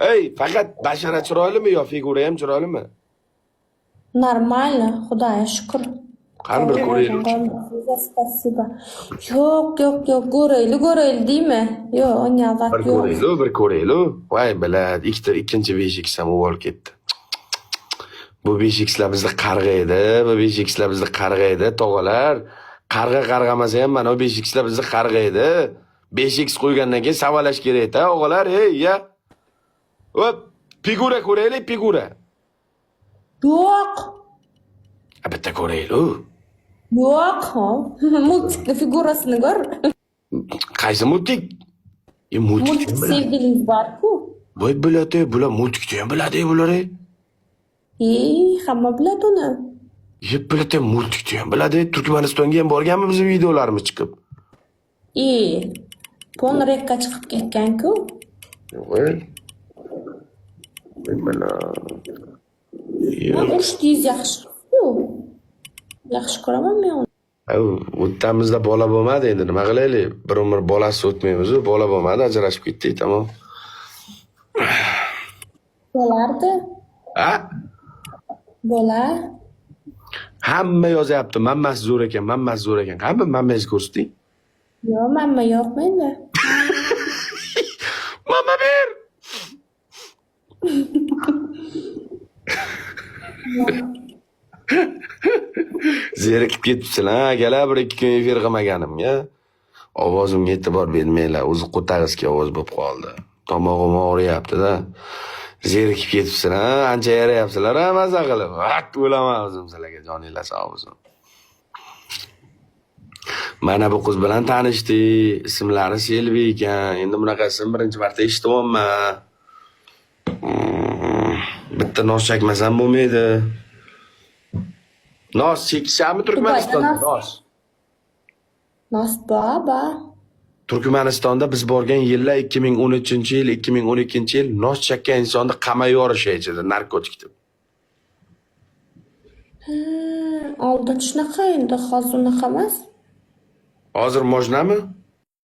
Ey, faqat bashara chiroylimi yo figura ham chiroylimi? Нормально, Xudoga shukr. Qani bir ko'raylik. Spasibo. Yo'q, ko'rayli deymi? Yo'q, unga vaqt Bir yo'q. ko'raylik. Voy bilad, ikkinchi 5x ham o'lib ketdi. Bu 5xlar bizni qarg'aydi, bu 5xlar bizni qarg'aydi, tog'alar. Qarg'amasa ham mana bu 5xlar bizni qarg'aydi. 5x qo'ygandan keyin savalash kerak-da, o'g'alar, ey, ya. Hop, figura ko'raylik, figura. Yo'q. Bitta ko'raylik. Yo'q. Multikni figurasini ko'r. Qaysi multik? Multik Sevgilingiz bor-ku. Voy biladi, bular multikni ham biladi, bular. Hamma biladi uni. Yeb biladi, multikni ham biladi. Turkmanistonga ham borganmi bizim videolarimiz chiqib? Ponrekka chiqib ketgan-ku. Voy. Mana. Uchingiz yaxshi-ku. Yaxshi ko'raman men uni. O'rtamizda bola bo'lmadi endi nima qilaylik? Bir umr bolasi o'tmaymiz-ku, bola bo'lmadi, ajrashib ketdik, tamom. Bo'lardi. Ha? Bo'lar. Hamma yozyapti, mammasi zo'r ekan, mammasi zo'r ekan. Qani mammangizni ko'rsating? Yo'q, mamma yo'q menda. Mamma ber. Zerikib ketibsizlar, akalar, bir ikki kun efir qilmaganim-ya. Ovozimga e'tibor bermanglar, o'zi qo'tag'izki ovoz bo'lib qoldi. Tomog'im og'riyapti-da. Zerikib ketibsizlar, ancha yarayapsizlar, maza qilib. Vaqt o'laman o'zim sizlarga, joninglar sog' bo'lsin. Mana bu qiz bilan tanishdik, ismlari Selvi ekan. Endi bunaqasini birinchi marta eshityapman. Bitta nos chakmasam bo'lmaydi. Nos chekishami Turkmanistonda? Nos baba. Turkmanistonda biz borgan yillar 2013-yil, 2012-yil nos chakkan insonni qamayib yuborishaydi, narkotik deb. Oldin shunaqa endi, hozir unaqa emas. Hozir mojnami?